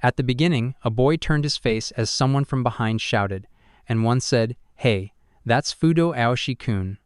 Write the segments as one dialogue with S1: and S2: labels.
S1: At the beginning, a boy turned his face as someone from behind shouted, and one said, "Hey, that's Fudo Aoshi-kun."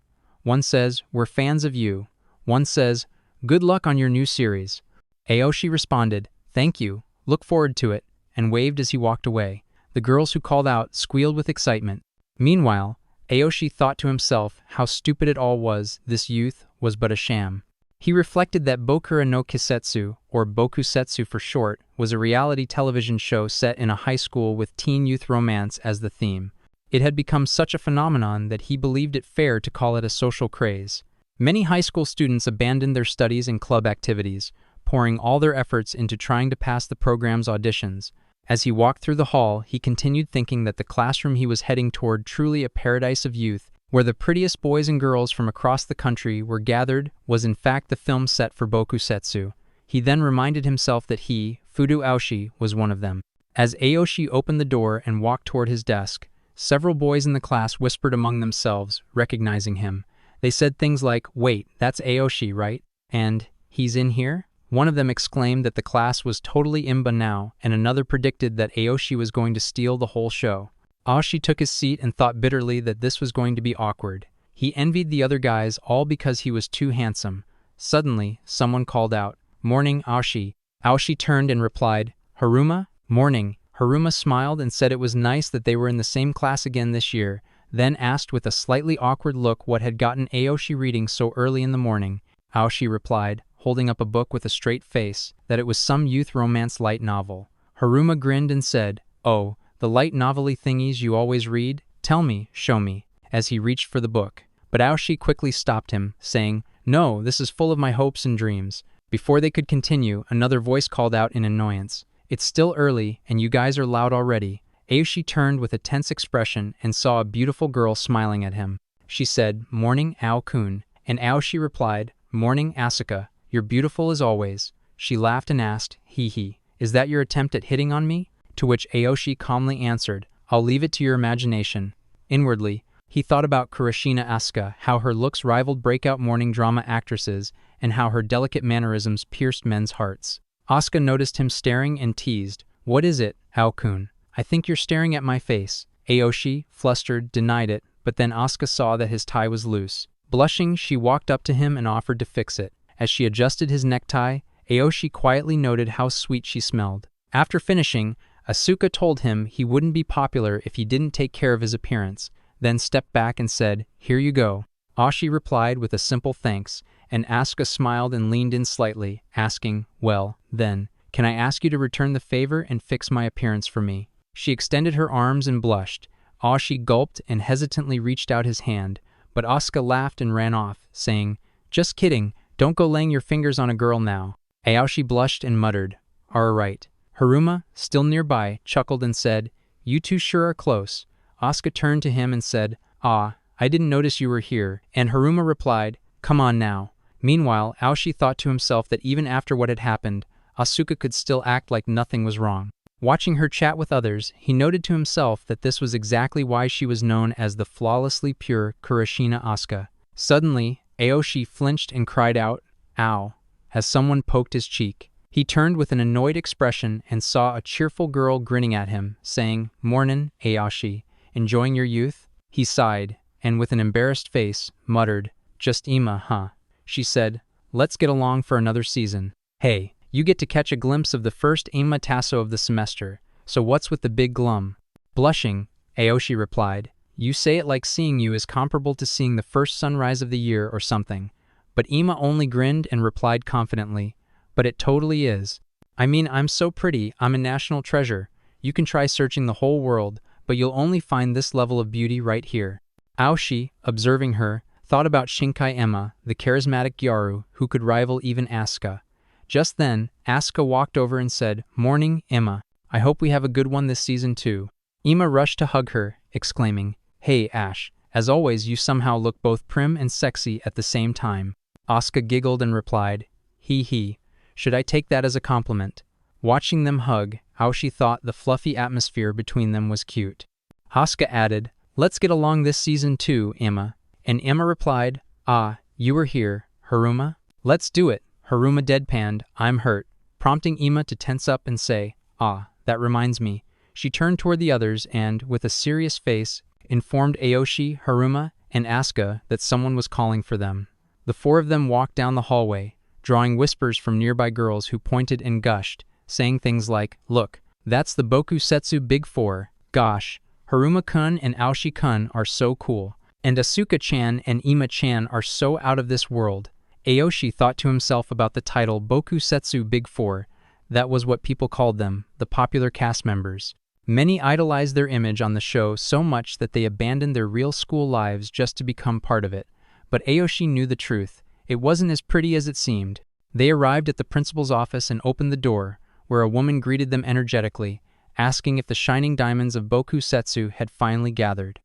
S1: One says, "We're fans of you." One says, "Good luck on your new series." Aoshi responded, "Thank you, look forward to it," and waved as he walked away. The girls who called out squealed with excitement. Meanwhile, Aoshi thought to himself how stupid it all was. This youth was but a sham. He reflected that Bokura no Kisetsu, or Bokusetsu for short, was a reality television show set in a high school with teen youth romance as the theme. It had become such a phenomenon that he believed it fair to call it a social craze. Many high school students abandoned their studies and club activities, pouring all their efforts into trying to pass the program's auditions. As he walked through the hall, he continued thinking that the classroom he was heading toward, truly a paradise of youth, where the prettiest boys and girls from across the country were gathered, was in fact the film set for Bokusetsu. He then reminded himself that he, Fudo Aoshi, was one of them. As Aoshi opened the door and walked toward his desk, several boys in the class whispered among themselves, recognizing him. They said things like, "Wait, that's Aoshi, right? And he's in here?" One of them exclaimed that the class was totally imba now, and another predicted that Aoshi was going to steal the whole show. Aoshi took his seat and thought bitterly that this was going to be awkward. He envied the other guys all because he was too handsome. Suddenly, someone called out, "Morning, Aoshi." Aoshi turned and replied, "Haruma?" "Morning." Haruma smiled and said it was nice that they were in the same class again this year, then asked with a slightly awkward look what had gotten Aoshi reading so early in the morning. Aoshi replied, holding up a book with a straight face, that it was some youth romance light novel. Haruma grinned and said, "Oh, the light novelty thingies you always read? Tell me, show me," as he reached for the book. But Aoshi quickly stopped him, saying, "No, this is full of my hopes and dreams." Before they could continue, another voice called out in annoyance, "It's still early, and you guys are loud already." Aoshi turned with a tense expression and saw a beautiful girl smiling at him. She said, "Morning, Ao-kun," and Aoshi replied, "Morning, Asuka. You're beautiful as always." She laughed and asked, "Hee hee, is that your attempt at hitting on me?" To which Aoshi calmly answered, "I'll leave it to your imagination." Inwardly, he thought about Kurashina Asuka, how her looks rivaled breakout morning drama actresses, and how her delicate mannerisms pierced men's hearts. Asuka noticed him staring and teased, "What is it, Ao-kun? I think you're staring at my face." Aoshi, flustered, denied it, but then Asuka saw that his tie was loose. Blushing, she walked up to him and offered to fix it. As she adjusted his necktie, Aoshi quietly noted how sweet she smelled. After finishing, Asuka told him he wouldn't be popular if he didn't take care of his appearance, then stepped back and said, "Here you go." Aoshi replied with a simple thanks, and Asuka smiled and leaned in slightly, asking, "Well, then, can I ask you to return the favor and fix my appearance for me?" She extended her arms and blushed. Aoshi gulped and hesitantly reached out his hand, but Asuka laughed and ran off, saying, "Just kidding, don't go laying your fingers on a girl now." Aoshi blushed and muttered, "All right." Haruma, still nearby, chuckled and said, "You two sure are close." Asuka turned to him and said, "Ah, I didn't notice you were here," and Haruma replied, "Come on now." Meanwhile, Aoshi thought to himself that even after what had happened, Asuka could still act like nothing was wrong. Watching her chat with others, he noted to himself that this was exactly why she was known as the flawlessly pure Kurashina Asuka. Suddenly, Aoshi flinched and cried out, "Ow," as someone poked his cheek. He turned with an annoyed expression and saw a cheerful girl grinning at him, saying, "Mornin', Aoshi. Enjoying your youth?" He sighed, and with an embarrassed face, muttered, "Just Ima, huh?" She said, "Let's get along for another season." "Hey, you get to catch a glimpse of the first Ima tasso of the semester, so what's with the big glum?" Blushing, Aoshi replied, "You say it like seeing you is comparable to seeing the first sunrise of the year or something." But Ima only grinned and replied confidently, "But it totally is. I mean, I'm so pretty, I'm a national treasure. You can try searching the whole world, but you'll only find this level of beauty right here." Aoshi, observing her, thought about Shinkai Emma, the charismatic Gyaru, who could rival even Asuka. Just then, Asuka walked over and said, "Morning, Emma. I hope we have a good one this season too." Emma rushed to hug her, exclaiming, "Hey, Ash, as always you somehow look both prim and sexy at the same time." Asuka giggled and replied, "Hee hee. Should I take that as a compliment?" Watching them hug, Aoshi thought the fluffy atmosphere between them was cute. Asuka added, "Let's get along this season too, Emma." And Emma replied, "Ah, you were here, Haruma? Let's do it." Haruma deadpanned, "I'm hurt," prompting Emma to tense up and say, "Ah, That reminds me. She turned toward the others and, with a serious face, informed Aoshi, Haruma, and Asuka that someone was calling for them. The four of them walked down the hallway, drawing whispers from nearby girls who pointed and gushed, saying things like, "Look, that's the Bokusetsu Big Four. Gosh, Haruma-kun and Aoshi-kun are so cool. And Asuka-chan and Ima-chan are so out of this world." Aoshi thought to himself about the title Bokusetsu Big Four. That was what people called them, the popular cast members. Many idolized their image on the show so much that they abandoned their real school lives just to become part of it. But Aoshi knew the truth. It wasn't as pretty as it seemed. They arrived at the principal's office and opened the door, where a woman greeted them energetically, asking if the shining diamonds of Bokusetsu had finally gathered.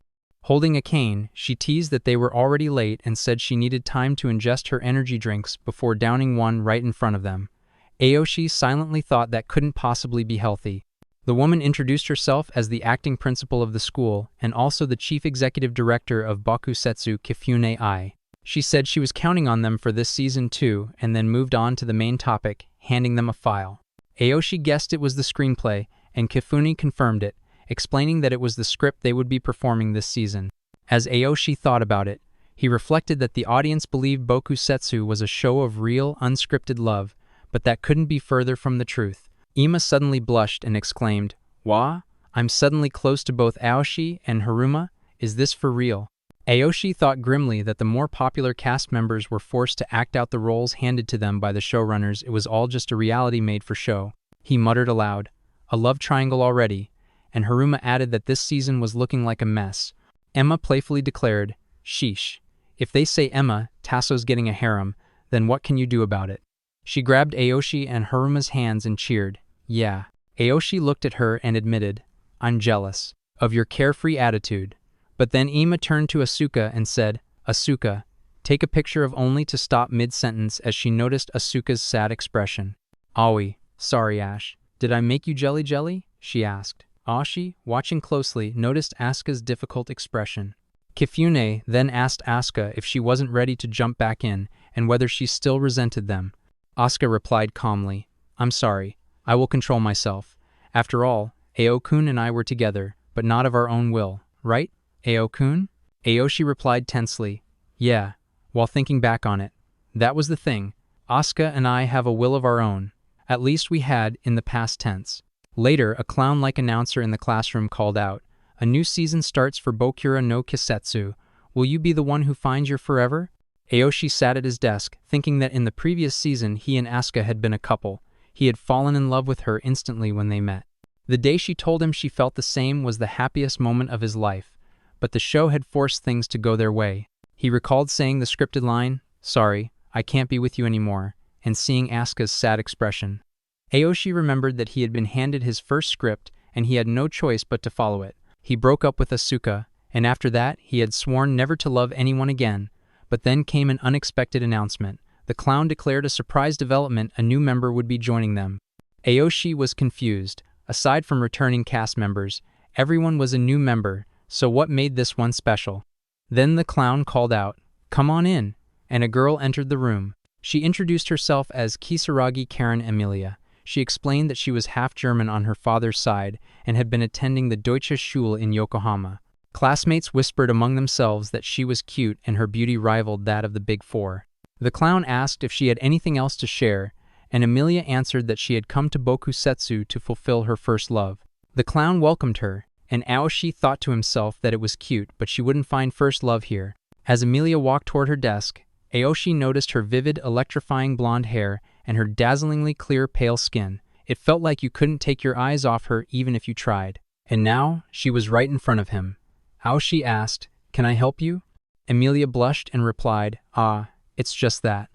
S1: Holding a cane, she teased that they were already late and said she needed time to ingest her energy drinks before downing one right in front of them. Aoshi silently thought that couldn't possibly be healthy. The woman introduced herself as the acting principal of the school and also the chief executive director of Bokusetsu Kifune I. She said she was counting on them for this season too, and then moved on to the main topic, handing them a file. Aoshi guessed it was the screenplay, and Kifune confirmed it, explaining that it was the script they would be performing this season. As Aoshi thought about it, he reflected that the audience believed Bokusetsu was a show of real, unscripted love, but that couldn't be further from the truth. Ima suddenly blushed and exclaimed, "Wah? I'm suddenly close to both Aoshi and Haruma? Is this for real?" Aoshi thought grimly that the more popular cast members were forced to act out the roles handed to them by the showrunners. It was all just a reality made for show. He muttered aloud, "A love triangle already," and Haruma added that this season was looking like a mess. Emma playfully declared, "Sheesh. If they say Emma, Tasso's getting a harem, then what can you do about it?" She grabbed Aoshi and Haruma's hands and cheered, "Yeah." Aoshi looked at her and admitted, "I'm jealous of your carefree attitude." But then Ima turned to Asuka and said, "Asuka, take a picture of only to stop mid-sentence," as she noticed Asuka's sad expression. "Aoi, sorry Ash. Did I make you jelly?" she asked. Aoshi, watching closely, noticed Asuka's difficult expression. Kifune then asked Asuka if she wasn't ready to jump back in and whether she still resented them. Asuka replied calmly, "I'm sorry. I will control myself. After all, Ao-kun and I were together, but not of our own will, right? Ao-kun?" Aoshi replied tensely, "Yeah," while thinking back on it. "That was the thing. Asuka and I have a will of our own. At least we had, in the past tense." Later, a clown-like announcer in the classroom called out, "A new season starts for Bokura no Kisetsu. Will you be the one who finds your forever?" Aoshi sat at his desk, thinking that in the previous season he and Asuka had been a couple. He had fallen in love with her instantly when they met. The day she told him she felt the same was the happiest moment of his life, but the show had forced things to go their way. He recalled saying the scripted line, "Sorry, I can't be with you anymore," and seeing Asuka's sad expression. Aoshi remembered that he had been handed his first script and he had no choice but to follow it. He broke up with Asuka, and after that he had sworn never to love anyone again. But then came an unexpected announcement. The clown declared a surprise development: a new member would be joining them. Aoshi was confused. Aside from returning cast members, everyone was a new member, so what made this one special? Then the clown called out, "Come on in," and a girl entered the room. She introduced herself as Kisaragi Karen Emilia. She explained that she was half German on her father's side and had been attending the Deutsche Schule in Yokohama. Classmates whispered among themselves that she was cute and her beauty rivaled that of the Big Four. The clown asked if she had anything else to share, and Emilia answered that she had come to Bokusetsu to fulfill her first love. The clown welcomed her, and Aoshi thought to himself that it was cute, but she wouldn't find first love here. As Emilia walked toward her desk, Aoshi noticed her vivid, electrifying blonde hair and her dazzlingly clear, pale skin. It felt like you couldn't take your eyes off her even if you tried. And now, she was right in front of him. Aoshi asked, "Can I help you?" Emilia blushed and replied, "Ah, it's just that."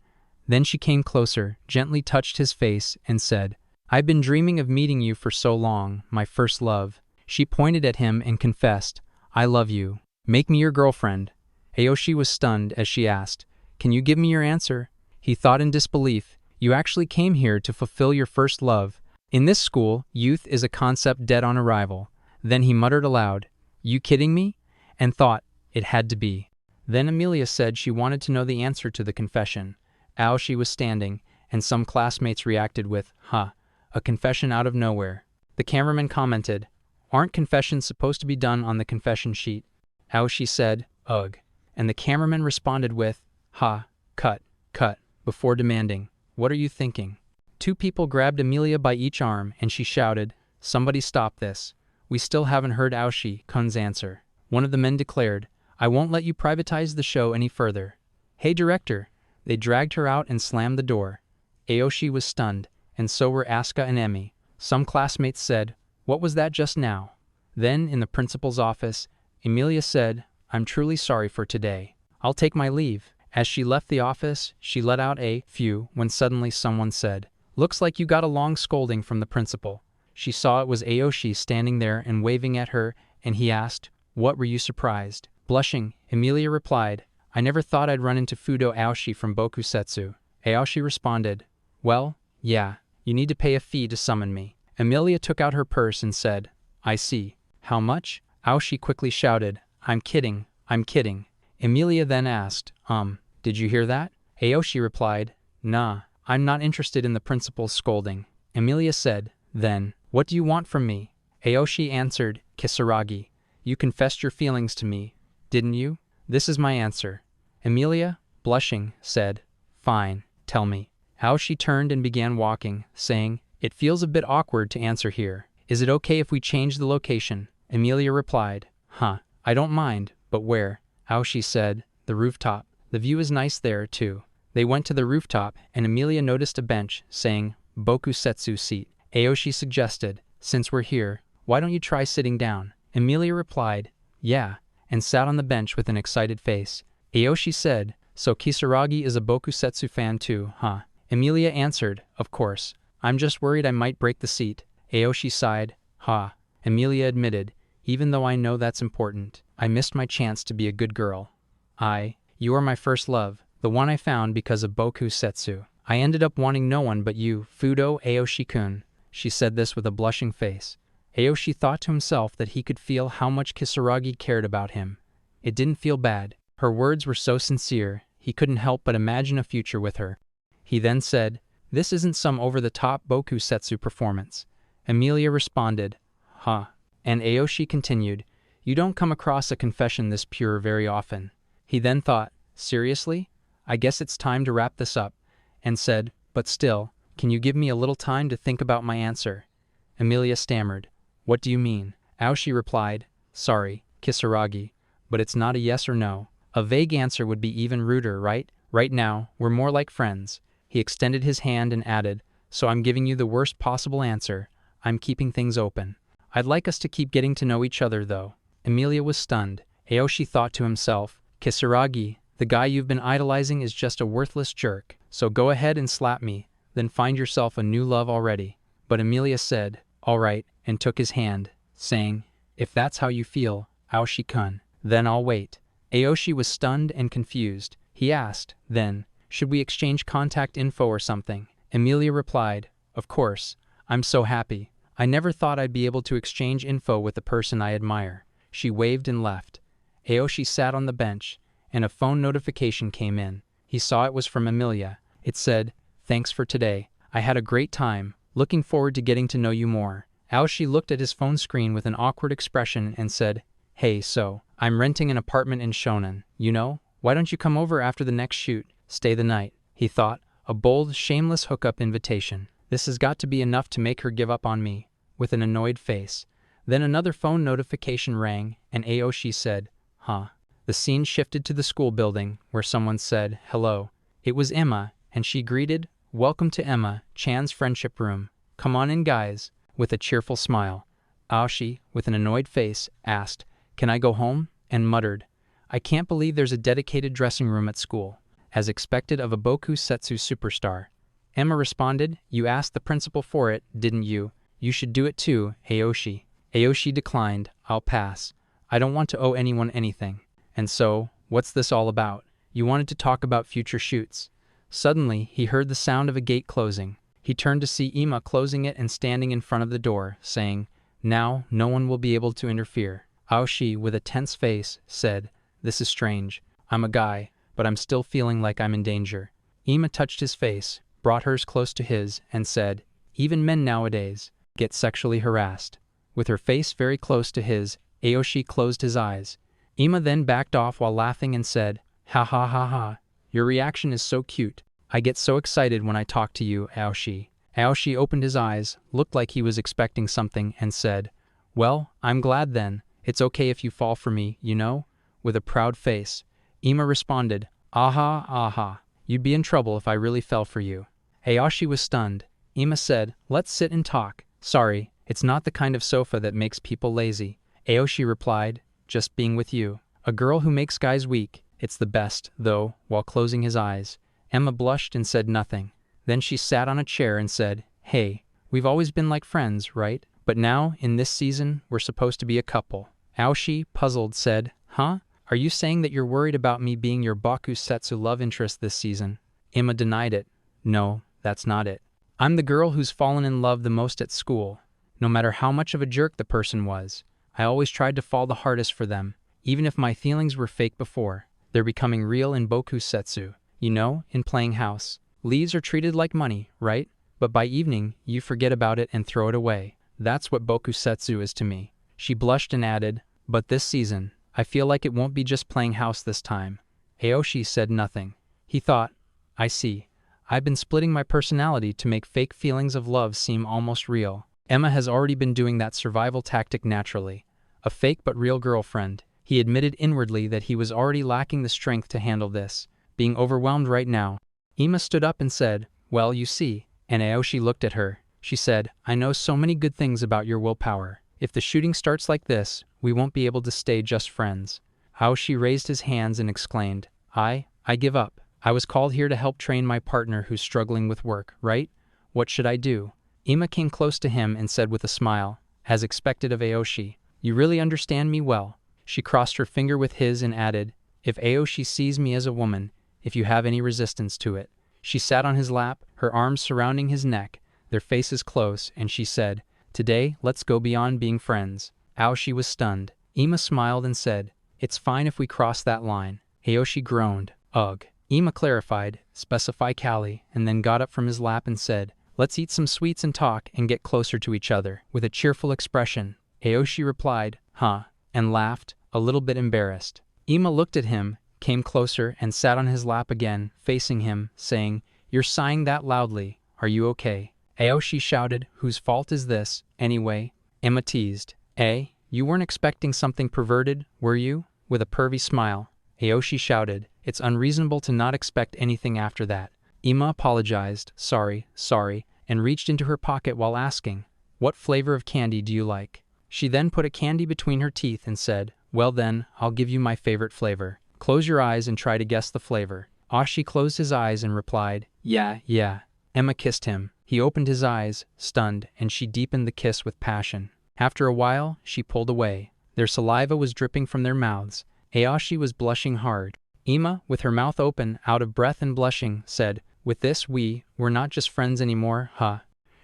S1: Then she came closer, gently touched his face, and said, "I've been dreaming of meeting you for so long, my first love." She pointed at him and confessed, "I love you. Make me your girlfriend." Aoshi was stunned as she asked, "Can you give me your answer?" He thought in disbelief, "You actually came here to fulfill your first love. In this school, youth is a concept dead on arrival." Then he muttered aloud, "You kidding me?" and thought, it had to be. Then Emilia said she wanted to know the answer to the confession. Aoshi was standing, and some classmates reacted with, "Huh, a confession out of nowhere." The cameraman commented, "Aren't confessions supposed to be done on the confession sheet?" Aoshi said, "Ugh." And the cameraman responded with, "Ha, cut, before demanding, "What are you thinking?" Two people grabbed Emilia by each arm and she shouted, "Somebody stop this. We still haven't heard Aoshi-kun's answer." One of the men declared, "I won't let you privatize the show any further." "Hey director." They dragged her out and slammed the door. Aoshi was stunned, and so were Asuka and Emi. Some classmates said, "What was that just now?" Then, in the principal's office, Emilia said, "I'm truly sorry for today. I'll take my leave." As she left the office, she let out a phew when suddenly someone said, "Looks like you got a long scolding from the principal." She saw it was Aoshi standing there and waving at her, and he asked, "What were you surprised?" Blushing, Emilia replied, "I never thought I'd run into Fudo Aoshi from Bokusetsu." Aoshi responded, "Well, yeah, you need to pay a fee to summon me." Emilia took out her purse and said, "I see. How much?" Aoshi quickly shouted, I'm kidding. Emilia then asked, did you hear that?" Aoshi replied, "Nah, I'm not interested in the principal's scolding." Emilia said, "Then, what do you want from me?" Aoshi answered, "Kisaragi, you confessed your feelings to me, didn't you? This is my answer." Emilia, blushing, said, "Fine, tell me." Aoshi turned and began walking, saying, "It feels a bit awkward to answer here. Is it okay if we change the location?" Emilia replied, I don't mind, but where?" Aoshi said, "The rooftop. The view is nice there, too." They went to the rooftop, and Emilia noticed a bench, saying, Bokusetsu seat. Aoshi suggested, "Since we're here, why don't you try sitting down?" Emilia replied, "Yeah," and sat on the bench with an excited face. Aoshi said, "So Kisaragi is a Bokusetsu fan too, huh?" Emilia answered, "Of course. I'm just worried I might break the seat." Aoshi sighed, Emilia admitted, "Even though I know that's important, I missed my chance to be a good girl. You are my first love, the one I found because of Bokusetsu. I ended up wanting no one but you, Fudo Aoshi-kun." She said this with a blushing face. Aoshi thought to himself that he could feel how much Kisaragi cared about him. It didn't feel bad. Her words were so sincere, he couldn't help but imagine a future with her. He then said, "This isn't some over-the-top Bokusetsu performance." Emilia responded, And Aoshi continued, "You don't come across a confession this pure very often." He then thought, "Seriously? I guess it's time to wrap this up," and said, "But still, can you give me a little time to think about my answer?" Emilia stammered, "What do you mean?" Aoshi replied, "Sorry, Kisaragi, but it's not a yes or no. A vague answer would be even ruder, right? Right now, we're more like friends." He extended his hand and added, "So I'm giving you the worst possible answer. I'm keeping things open. I'd like us to keep getting to know each other, though." Emilia was stunned. Aoshi thought to himself, "Kisaragi, the guy you've been idolizing is just a worthless jerk. So go ahead and slap me, then find yourself a new love already." But Emilia said, "All right," and took his hand, saying, "If that's how you feel, Aoshi-kun, then I'll wait." Aoshi was stunned and confused. He asked, then, "Should we exchange contact info or something?" Emilia replied, "Of course. I'm so happy. I never thought I'd be able to exchange info with the person I admire." She waved and left. Aoshi sat on the bench, and a phone notification came in. He saw it was from Emilia. It said, "Thanks for today. I had a great time. Looking forward to getting to know you more." Aoshi looked at his phone screen with an awkward expression and said, "Hey, so, I'm renting an apartment in Shonan, you know? Why don't you come over after the next shoot? Stay the night." He thought, a bold, shameless hookup invitation. This has got to be enough to make her give up on me, with an annoyed face. Then another phone notification rang, and Aoshi said, The scene shifted to the school building, where someone said, "Hello." It was Emma, and she greeted, "Welcome to Emma Chan's friendship room. Come on in, guys," with a cheerful smile. Aoshi, with an annoyed face, asked, "Can I go home?" and muttered, "I can't believe there's a dedicated dressing room at school, as expected of a Bokusetsu superstar." Emma responded, "You asked the principal for it, didn't you? You should do it too, Aoshi." Aoshi declined, "I'll pass. I don't want to owe anyone anything." "And so, what's this all about? You wanted to talk about future shoots." Suddenly, he heard the sound of a gate closing. He turned to see Emma closing it and standing in front of the door, saying, "Now, no one will be able to interfere." Aoshi, with a tense face, said, "This is strange. I'm a guy, but I'm still feeling like I'm in danger." Emma touched his face, brought hers close to his, and said, "Even men nowadays get sexually harassed. With her face very close to his, Aoshi closed his eyes. Ima then backed off while laughing and said, "Ha ha ha ha. Your reaction is so cute. I get so excited when I talk to you, Aoshi." Aoshi opened his eyes, looked like he was expecting something, and said, "Well, I'm glad then. It's okay if you fall for me, you know?" With a proud face, Ima responded, "Aha, aha. You'd be in trouble if I really fell for you." Aoshi was stunned. Ima said, "Let's sit and talk." "Sorry, it's not the kind of sofa that makes people lazy." Aoshi replied, "Just being with you. A girl who makes guys weak. It's the best, though," while closing his eyes. Emma blushed and said nothing. Then she sat on a chair and said, "Hey, we've always been like friends, right? But now, in this season, we're supposed to be a couple." Aoshi, puzzled, said, "Huh? Are you saying that you're worried about me being your Bokusetsu love interest this season?" Emma denied it. "No, that's not it. I'm the girl who's fallen in love the most at school. No matter how much of a jerk the person was, I always tried to fall the hardest for them, even if my feelings were fake before. They're becoming real in Bokusetsu. You know, in playing house. Leaves are treated like money, right? But by evening, you forget about it and throw it away. That's what Bokusetsu is to me." She blushed and added, "But this season, I feel like it won't be just playing house this time." Aoshi said nothing. He thought, "I see. I've been splitting my personality to make fake feelings of love seem almost real. Emma has already been doing that survival tactic naturally. A fake but real girlfriend." He admitted inwardly that he was already lacking the strength to handle this, being overwhelmed right now. Ima stood up and said, "Well, you see," and Aoshi looked at her. She said, "I know so many good things about your willpower. If the shooting starts like this, we won't be able to stay just friends." Aoshi raised his hands and exclaimed, I give up. I was called here to help train my partner who's struggling with work, right? What should I do?" Ima came close to him and said with a smile, as expected of Aoshi, "You really understand me well." She crossed her finger with his and added, "If Aoshi sees me as a woman, if you have any resistance to it." She sat on his lap, her arms surrounding his neck, their faces close, and she said, "Today, let's go beyond being friends." Aoshi was stunned. Ima smiled and said, "It's fine if we cross that line." Aoshi groaned, "Ugh." Ima clarified, "Specify Kali," and then got up from his lap and said, "Let's eat some sweets and talk and get closer to each other." With a cheerful expression, Aoshi replied, "Huh," and laughed, a little bit embarrassed. Ima looked at him, came closer, and sat on his lap again, facing him, saying, "You're sighing that loudly. Are you okay?" Aoshi shouted, "Whose fault is this, anyway?" Emma teased, You weren't expecting something perverted, were you?" With a pervy smile, Aoshi shouted, "It's unreasonable to not expect anything after that." Ima apologized, sorry, and reached into her pocket while asking, "What flavor of candy do you like?" She then put a candy between her teeth and said, "Well then, I'll give you my favorite flavor. Close your eyes and try to guess the flavor." Aoshi closed his eyes and replied, Yeah. Emma kissed him. He opened his eyes, stunned, and she deepened the kiss with passion. After a while, she pulled away. Their saliva was dripping from their mouths. Aoshi was blushing hard. Ima, with her mouth open, out of breath and blushing, said, "With this we're not just friends anymore, huh?"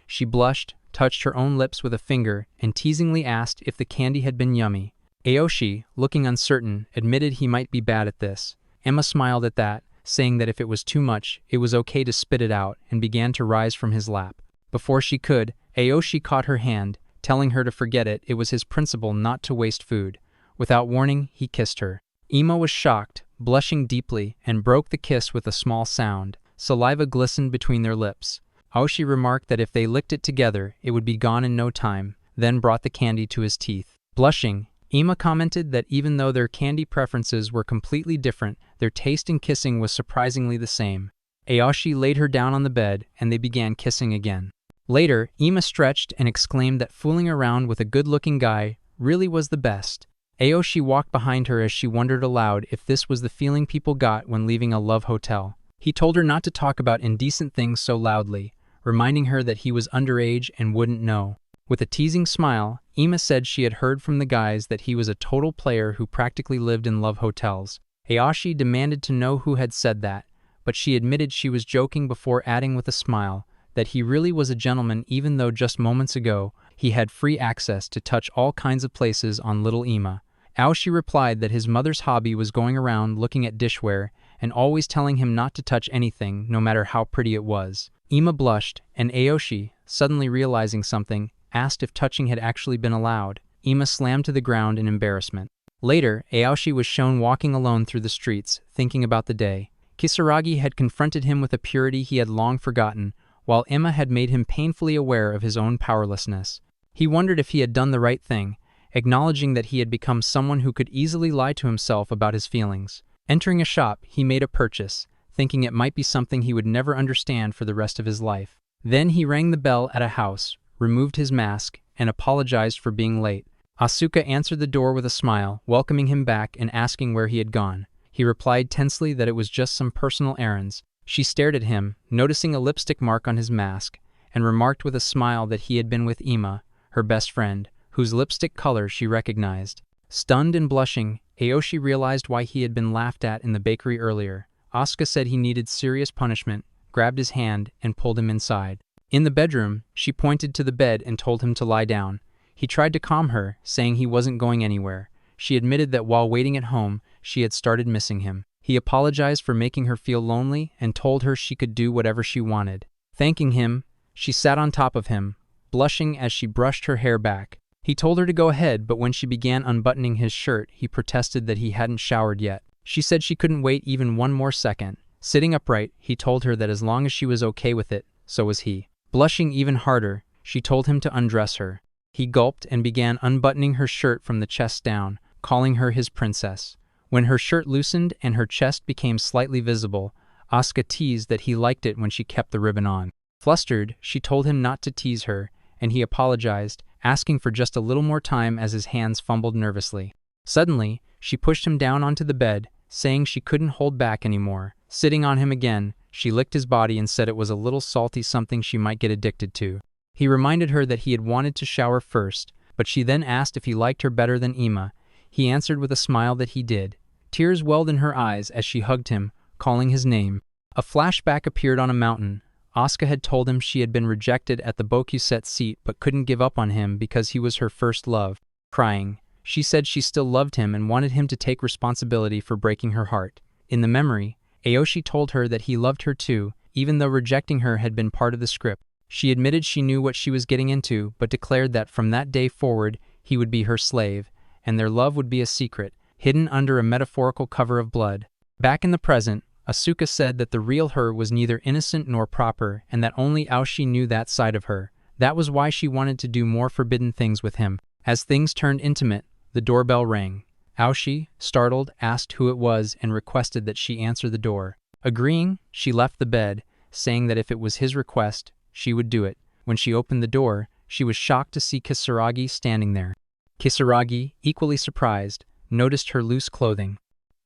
S1: She blushed, touched her own lips with a finger, and teasingly asked if the candy had been yummy. Aoshi, looking uncertain, admitted he might be bad at this. Emma smiled at that, saying that if it was too much, it was okay to spit it out, and began to rise from his lap. Before she could, Aoshi caught her hand, telling her to forget it. It was his principle not to waste food. Without warning, he kissed her. Ima was shocked, blushing deeply, and broke the kiss with a small sound. Saliva glistened between their lips. Aoshi remarked that if they licked it together, it would be gone in no time, then brought the candy to his teeth. Blushing, Ima commented that even though their candy preferences were completely different, their taste in kissing was surprisingly the same. Aoshi laid her down on the bed, and they began kissing again. Later, Ima stretched and exclaimed that fooling around with a good-looking guy really was the best. Aoshi walked behind her as she wondered aloud if this was the feeling people got when leaving a love hotel. He told her not to talk about indecent things so loudly, reminding her that he was underage and wouldn't know. With a teasing smile, Ima said she had heard from the guys that he was a total player who practically lived in love hotels. Aoshi demanded to know who had said that, but she admitted she was joking before adding with a smile that he really was a gentleman even though just moments ago he had free access to touch all kinds of places on little Ima. Aoshi replied that his mother's hobby was going around looking at dishware and always telling him not to touch anything no matter how pretty it was. Ima blushed, and Aoshi, suddenly realizing something, asked if touching had actually been allowed. Ima slammed to the ground in embarrassment. Later, Aoshi was shown walking alone through the streets, thinking about the day. Kisaragi had confronted him with a purity he had long forgotten, while Ima had made him painfully aware of his own powerlessness. He wondered if he had done the right thing, acknowledging that he had become someone who could easily lie to himself about his feelings. Entering a shop, he made a purchase, thinking it might be something he would never understand for the rest of his life. Then he rang the bell at a house, removed his mask, and apologized for being late. Asuka answered the door with a smile, welcoming him back and asking where he had gone. He replied tensely that it was just some personal errands. She stared at him, noticing a lipstick mark on his mask, and remarked with a smile that he had been with Ima, her best friend, whose lipstick color she recognized. Stunned and blushing, Aoshi realized why he had been laughed at in the bakery earlier. Asuka said he needed serious punishment, grabbed his hand, and pulled him inside. In the bedroom, she pointed to the bed and told him to lie down. He tried to calm her, saying he wasn't going anywhere. She admitted that while waiting at home, she had started missing him. He apologized for making her feel lonely and told her she could do whatever she wanted. Thanking him, she sat on top of him, blushing as she brushed her hair back. He told her to go ahead, but when she began unbuttoning his shirt, he protested that he hadn't showered yet. She said she couldn't wait even one more second. Sitting upright, he told her that as long as she was okay with it, so was he. Blushing even harder, she told him to undress her. He gulped and began unbuttoning her shirt from the chest down, calling her his princess. When her shirt loosened and her chest became slightly visible, Asuka teased that he liked it when she kept the ribbon on. Flustered, she told him not to tease her, and he apologized, asking for just a little more time as his hands fumbled nervously. Suddenly, she pushed him down onto the bed, saying she couldn't hold back anymore. Sitting on him again, she licked his body and said it was a little salty, something she might get addicted to. He reminded her that he had wanted to shower first, but she then asked if he liked her better than Ima. He answered with a smile that he did. Tears welled in her eyes as she hugged him, calling his name. A flashback appeared on a mountain. Asuka had told him she had been rejected at the Bokuset seat but couldn't give up on him because he was her first love. Crying, she said she still loved him and wanted him to take responsibility for breaking her heart. In the memory, Aoshi told her that he loved her too, even though rejecting her had been part of the script. She admitted she knew what she was getting into, but declared that from that day forward, he would be her slave, and their love would be a secret, hidden under a metaphorical cover of blood. Back in the present, Asuka said that the real her was neither innocent nor proper, and that only Aoshi knew that side of her. That was why she wanted to do more forbidden things with him. As things turned intimate, the doorbell rang. Aoshi, startled, asked who it was and requested that she answer the door. Agreeing, she left the bed, saying that if it was his request, she would do it. When she opened the door, she was shocked to see Kisaragi standing there. Kisaragi, equally surprised, noticed her loose clothing.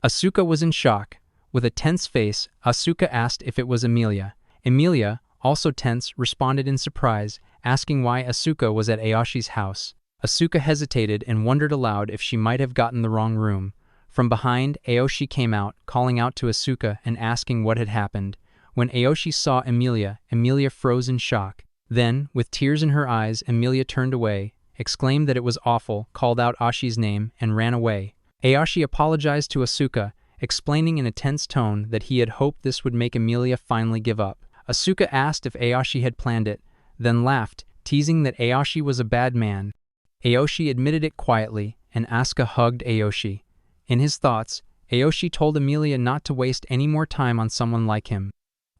S1: Asuka was in shock. With a tense face, Asuka asked if it was Emilia. Emilia, also tense, responded in surprise, asking why Asuka was at Aoshi's house. Asuka hesitated and wondered aloud if she might have gotten the wrong room. From behind, Aoshi came out, calling out to Asuka and asking what had happened. When Aoshi saw Emilia, Emilia froze in shock. Then, with tears in her eyes, Emilia turned away, exclaimed that it was awful, called out Aoshi's name, and ran away. Aoshi apologized to Asuka, explaining in a tense tone that he had hoped this would make Emilia finally give up. Asuka asked if Aoshi had planned it, then laughed, teasing that Aoshi was a bad man. Aoshi admitted it quietly, and Asuka hugged Aoshi. In his thoughts, Aoshi told Emilia not to waste any more time on someone like him.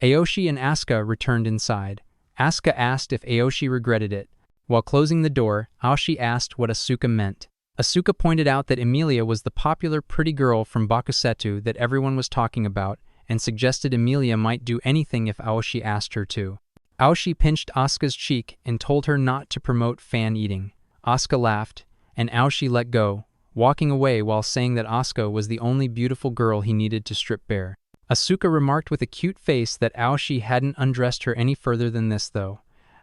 S1: Aoshi and Asuka returned inside. Asuka asked if Aoshi regretted it. While closing the door, Aoshi asked what Asuka meant. Asuka pointed out that Emilia was the popular pretty girl from Bokusetu that everyone was talking about, and suggested Emilia might do anything if Aoshi asked her to. Aoshi pinched Asuka's cheek and told her not to promote fan eating. Asuka laughed, and Aoshi let go, walking away while saying that Asuka was the only beautiful girl he needed to strip bare. Asuka remarked with a cute face that Aoshi hadn't undressed her any further than this though.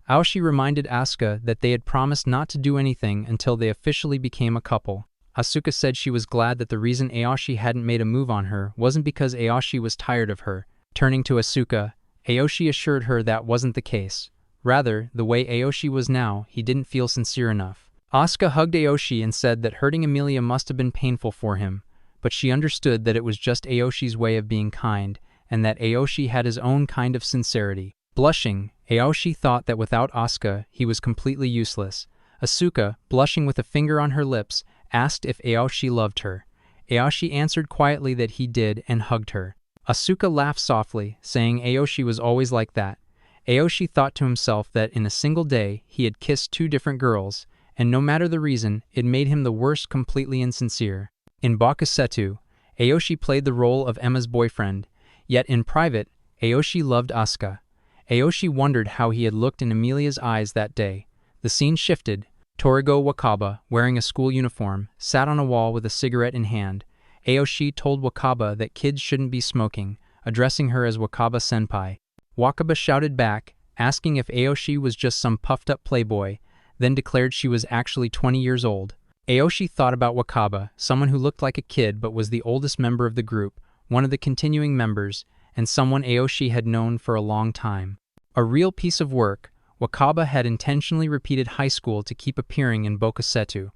S1: Aoshi reminded Asuka that they had promised not to do anything until they officially became a couple. Asuka said she was glad that the reason Aoshi hadn't made a move on her wasn't because Aoshi was tired of her. Turning to Asuka, Aoshi assured her that wasn't the case. Rather, the way Aoshi was now, he didn't feel sincere enough. Asuka hugged Aoshi and said that hurting Emilia must have been painful for him, but she understood that it was just Aoshi's way of being kind, and that Aoshi had his own kind of sincerity. Blushing, Aoshi thought that without Asuka, he was completely useless. Asuka, blushing with a finger on her lips, asked if Aoshi loved her. Aoshi answered quietly that he did and hugged her. Asuka laughed softly, saying Aoshi was always like that. Aoshi thought to himself that in a single day he had kissed 2 different girls, and no matter the reason, it made him the worst completely insincere. In Bakusetu, Aoshi played the role of Emma's boyfriend, yet in private, Aoshi loved Asuka. Aoshi wondered how he had looked in Emilia's eyes that day. The scene shifted. Torigo Wakaba, wearing a school uniform, sat on a wall with a cigarette in hand. Aoshi told Wakaba that kids shouldn't be smoking, addressing her as Wakaba-senpai. Wakaba shouted back, asking if Aoshi was just some puffed-up playboy, then declared she was actually 20 years old. Aoshi thought about Wakaba, someone who looked like a kid but was the oldest member of the group, one of the continuing members, and someone Aoshi had known for a long time. A real piece of work, Wakaba had intentionally repeated high school to keep appearing in Bokusetu.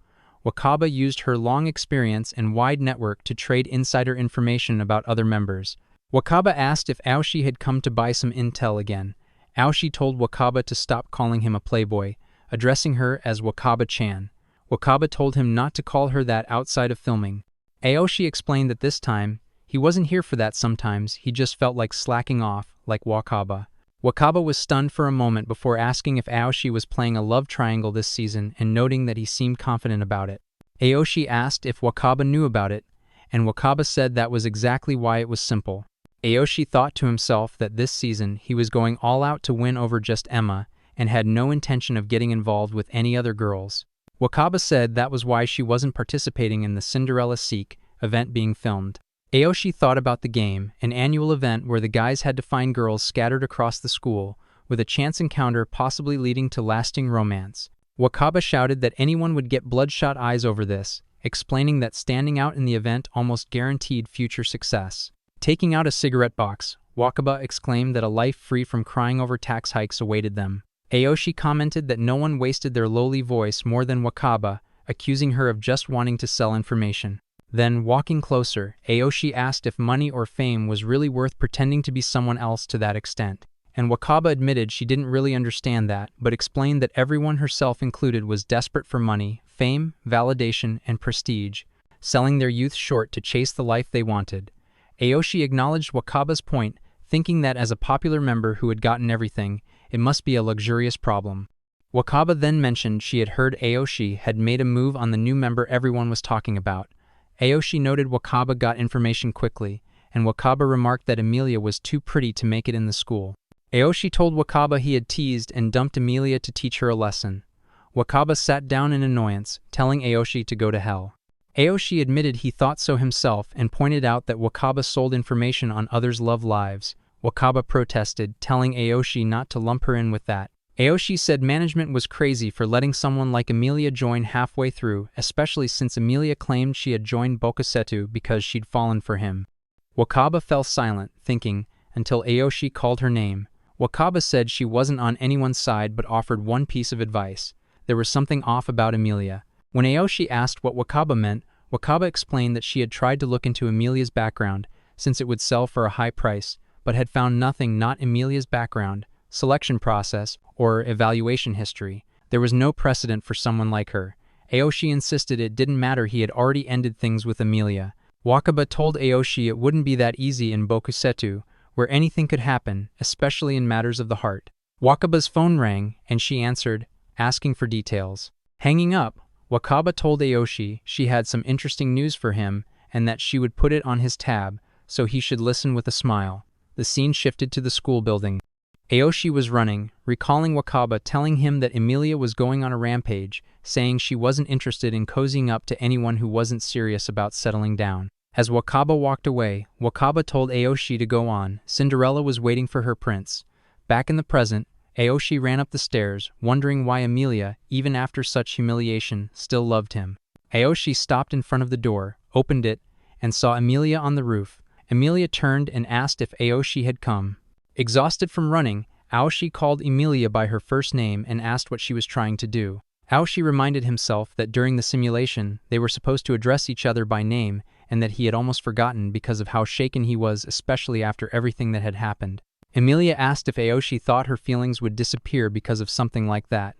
S1: Wakaba used her long experience and wide network to trade insider information about other members. Wakaba asked if Aoshi had come to buy some intel again. Aoshi told Wakaba to stop calling him a playboy, addressing her as Wakaba-chan. Wakaba told him not to call her that outside of filming. Aoshi explained that this time, he wasn't here for that sometimes, he just felt like slacking off, like Wakaba. Wakaba was stunned for a moment before asking if Aoshi was playing a love triangle this season and noting that he seemed confident about it. Aoshi asked if Wakaba knew about it, and Wakaba said that was exactly why it was simple. Aoshi thought to himself that this season he was going all out to win over just Emma and had no intention of getting involved with any other girls. Wakaba said that was why she wasn't participating in the Cinderella Seek event being filmed. Aoshi thought about the game, an annual event where the guys had to find girls scattered across the school, with a chance encounter possibly leading to lasting romance. Wakaba shouted that anyone would get bloodshot eyes over this, explaining that standing out in the event almost guaranteed future success. Taking out a cigarette box, Wakaba exclaimed that a life free from crying over tax hikes awaited them. Aoshi commented that no one wasted their lowly voice more than Wakaba, accusing her of just wanting to sell information. Then, walking closer, Aoshi asked if money or fame was really worth pretending to be someone else to that extent. And Wakaba admitted she didn't really understand that, but explained that everyone, herself included, was desperate for money, fame, validation, and prestige, selling their youth short to chase the life they wanted. Aoshi acknowledged Wakaba's point, thinking that as a popular member who had gotten everything, it must be a luxurious problem. Wakaba then mentioned she had heard Aoshi had made a move on the new member everyone was talking about. Aoshi noted Wakaba got information quickly, and Wakaba remarked that Emilia was too pretty to make it in the school. Aoshi told Wakaba he had teased and dumped Emilia to teach her a lesson. Wakaba sat down in annoyance, telling Aoshi to go to hell. Aoshi admitted he thought so himself and pointed out that Wakaba sold information on others' love lives. Wakaba protested, telling Aoshi not to lump her in with that. Aoshi said management was crazy for letting someone like Emilia join halfway through, especially since Emilia claimed she had joined Bokusetu because she'd fallen for him. Wakaba fell silent, thinking, until Aoshi called her name. Wakaba said she wasn't on anyone's side but offered one piece of advice. There was something off about Emilia. When Aoshi asked what Wakaba meant, Wakaba explained that she had tried to look into Emilia's background, since it would sell for a high price, but had found nothing not Emilia's background, selection process, or evaluation history. There was no precedent for someone like her. Aoshi insisted it didn't matter, he had already ended things with Emilia. Wakaba told Aoshi it wouldn't be that easy in Bokusetu, where anything could happen, especially in matters of the heart. Wakaba's phone rang, and she answered, asking for details. Hanging up, Wakaba told Aoshi she had some interesting news for him and that she would put it on his tab, so he should listen with a smile. The scene shifted to the school building. Aoshi was running, recalling Wakaba telling him that Emilia was going on a rampage, saying she wasn't interested in cozying up to anyone who wasn't serious about settling down. As Wakaba walked away, Wakaba told Aoshi to go on. Cinderella was waiting for her prince. Back in the present, Aoshi ran up the stairs, wondering why Emilia, even after such humiliation, still loved him. Aoshi stopped in front of the door, opened it, and saw Emilia on the roof. Emilia turned and asked if Aoshi had come. Exhausted from running, Aoshi called Emilia by her first name and asked what she was trying to do. Aoshi reminded himself that during the simulation, they were supposed to address each other by name and that he had almost forgotten because of how shaken he was, especially after everything that had happened. Emilia asked if Aoshi thought her feelings would disappear because of something like that.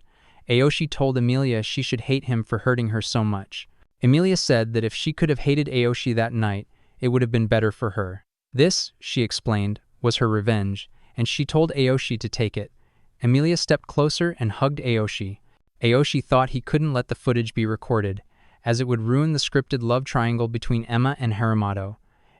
S1: Aoshi told Emilia she should hate him for hurting her so much. Emilia said that if she could have hated Aoshi that night, it would have been better for her. This, she explained, was her revenge, and she told Aoshi to take it. Emilia stepped closer and hugged Aoshi. Aoshi thought he couldn't let the footage be recorded, as it would ruin the scripted love triangle between Emma and Haramato.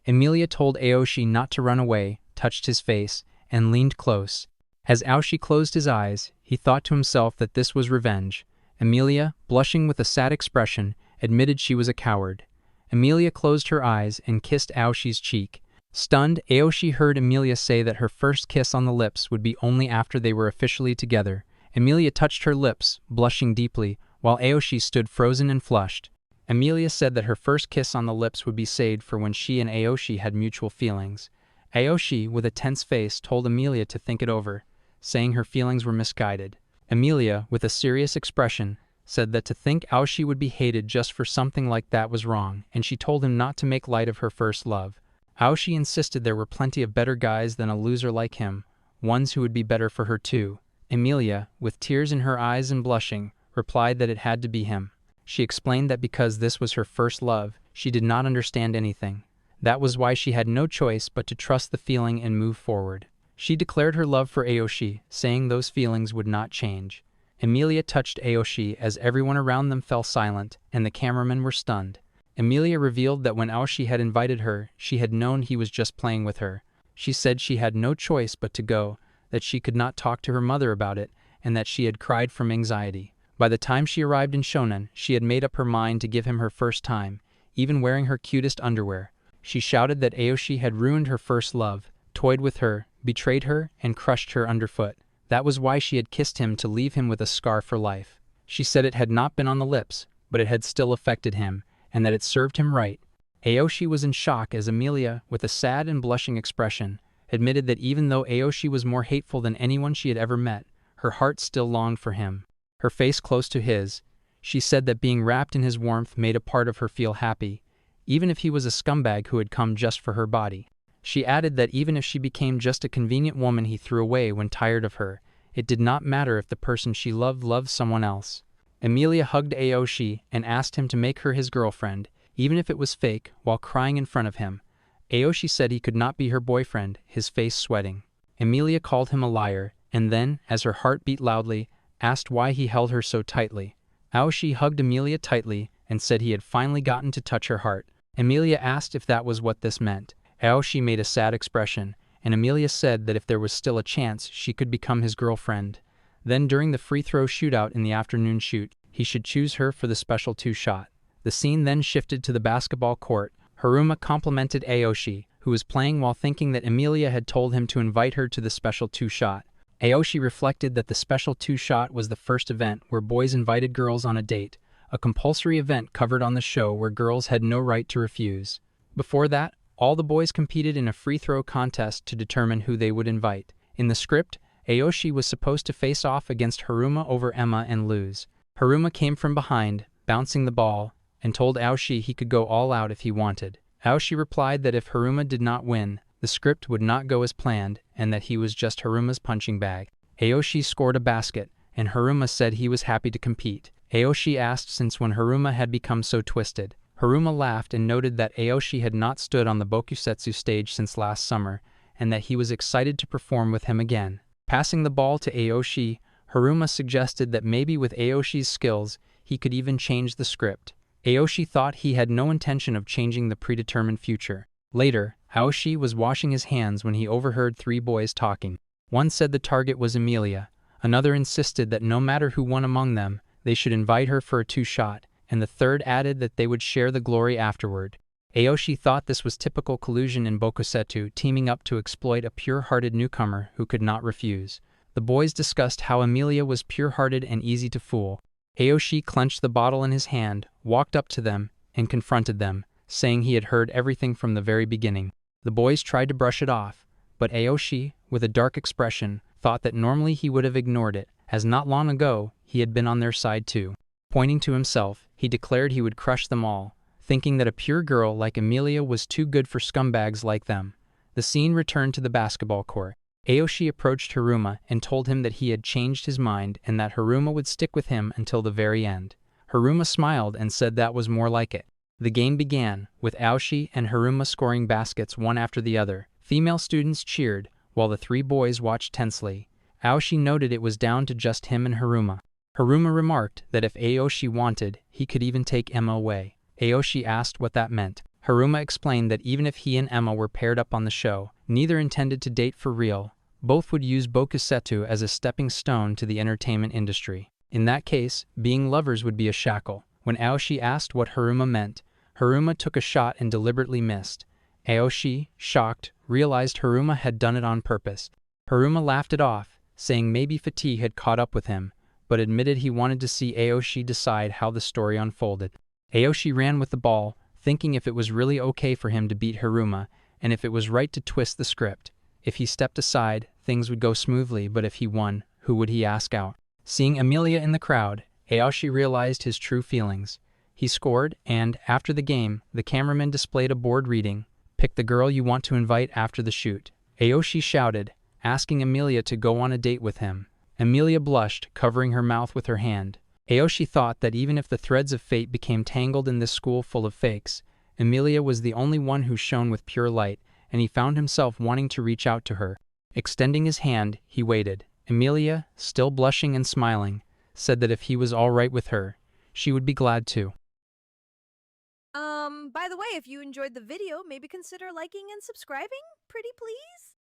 S1: Emilia told Aoshi not to run away, touched his face, and leaned close. As Aoshi closed his eyes, he thought to himself that this was revenge. Emilia, blushing with a sad expression, admitted she was a coward. Emilia closed her eyes and kissed Aoshi's cheek. Stunned, Aoshi heard Emilia say that her first kiss on the lips would be only after they were officially together. Emilia touched her lips, blushing deeply, while Aoshi stood frozen and flushed. Emilia said that her first kiss on the lips would be saved for when she and Aoshi had mutual feelings. Aoshi, with a tense face, told Emilia to think it over, saying her feelings were misguided. Emilia, with a serious expression, said that to think Aoshi would be hated just for something like that was wrong, and she told him not to make light of her first love. Aoshi insisted there were plenty of better guys than a loser like him, ones who would be better for her too. Emilia, with tears in her eyes and blushing, replied that it had to be him. She explained that because this was her first love, she did not understand anything. That was why she had no choice but to trust the feeling and move forward. She declared her love for Aoshi, saying those feelings would not change. Emilia touched Aoshi as everyone around them fell silent, and the cameramen were stunned. Emilia revealed that when Aoshi had invited her, she had known he was just playing with her. She said she had no choice but to go, that she could not talk to her mother about it, and that she had cried from anxiety. By the time she arrived in Shonan, she had made up her mind to give him her first time, even wearing her cutest underwear. She shouted that Aoshi had ruined her first love, toyed with her, betrayed her, and crushed her underfoot. That was why she had kissed him, to leave him with a scar for life. She said it had not been on the lips, but it had still affected him, and that it served him right. Aoshi was in shock as Emilia, with a sad and blushing expression, admitted that even though Aoshi was more hateful than anyone she had ever met, her heart still longed for him. Her face close to his, she said that being wrapped in his warmth made a part of her feel happy, even if he was a scumbag who had come just for her body. She added that even if she became just a convenient woman he threw away when tired of her, it did not matter if the person she loved someone else. Emilia hugged Aoshi and asked him to make her his girlfriend, even if it was fake, while crying in front of him. Aoshi said he could not be her boyfriend, his face sweating. Emilia called him a liar, and then, as her heart beat loudly, asked why he held her so tightly. Aoshi hugged Emilia tightly and said he had finally gotten to touch her heart. Emilia asked if that was what this meant. Aoshi made a sad expression, and Emilia said that if there was still a chance, she could become his girlfriend. Then during the free throw shootout in the afternoon shoot, he should choose her for the special two-shot. The scene then shifted to the basketball court. Haruma complimented Aoshi, who was playing while thinking that Emilia had told him to invite her to the special two-shot. Aoshi reflected that the special two-shot was the first event where boys invited girls on a date, a compulsory event covered on the show where girls had no right to refuse. Before that, all the boys competed in a free throw contest to determine who they would invite. In the script, Aoshi was supposed to face off against Haruma over Emma and lose. Haruma came from behind, bouncing the ball, and told Aoshi he could go all out if he wanted. Aoshi replied that if Haruma did not win, the script would not go as planned, and that he was just Haruma's punching bag. Aoshi scored a basket, and Haruma said he was happy to compete. Aoshi asked since when Haruma had become so twisted. Haruma laughed and noted that Aoshi had not stood on the Bokusetsu stage since last summer, and that he was excited to perform with him again. Passing the ball to Aoshi, Haruma suggested that maybe with Aoshi's skills, he could even change the script. Aoshi thought he had no intention of changing the predetermined future. Later, Aoshi was washing his hands when he overheard three boys talking. One said the target was Emilia. Another insisted that no matter who won among them, they should invite her for a two-shot, and the third added that they would share the glory afterward. Aoshi thought this was typical collusion in Bokusetsu, teaming up to exploit a pure-hearted newcomer who could not refuse. The boys discussed how Emilia was pure-hearted and easy to fool. Aoshi clenched the bottle in his hand, walked up to them, and confronted them, saying he had heard everything from the very beginning. The boys tried to brush it off, but Aoshi, with a dark expression, thought that normally he would have ignored it, as not long ago he had been on their side too. Pointing to himself, he declared he would crush them all, thinking that a pure girl like Emilia was too good for scumbags like them. The scene returned to the basketball court. Aoshi approached Haruma and told him that he had changed his mind and that Haruma would stick with him until the very end. Haruma smiled and said that was more like it. The game began, with Aoshi and Haruma scoring baskets one after the other. Female students cheered, while the three boys watched tensely. Aoshi noted it was down to just him and Haruma. Haruma remarked that if Aoshi wanted, he could even take Emma away. Aoshi asked what that meant. Haruma explained that even if he and Emma were paired up on the show, neither intended to date for real. Both would use bokusetsu as a stepping stone to the entertainment industry. In that case, being lovers would be a shackle. When Aoshi asked what Haruma meant, Haruma took a shot and deliberately missed. Aoshi, shocked, realized Haruma had done it on purpose. Haruma laughed it off, saying maybe fatigue had caught up with him, but admitted he wanted to see Aoshi decide how the story unfolded. Aoshi ran with the ball, thinking if it was really okay for him to beat Haruma, and if it was right to twist the script. If he stepped aside, things would go smoothly, but if he won, who would he ask out? Seeing Emilia in the crowd, Aoshi realized his true feelings. He scored, and, after the game, the cameraman displayed a board reading, "Pick the girl you want to invite after the shoot." Aoshi shouted, asking Emilia to go on a date with him. Emilia blushed, covering her mouth with her hand. Aoshi thought that even if the threads of fate became tangled in this school full of fakes, Emilia was the only one who shone with pure light, and he found himself wanting to reach out to her. Extending his hand, he waited. Emilia, still blushing and smiling, said that if he was all right with her, she would be glad to.
S2: By the way, if you enjoyed the video, maybe consider liking and subscribing, pretty please?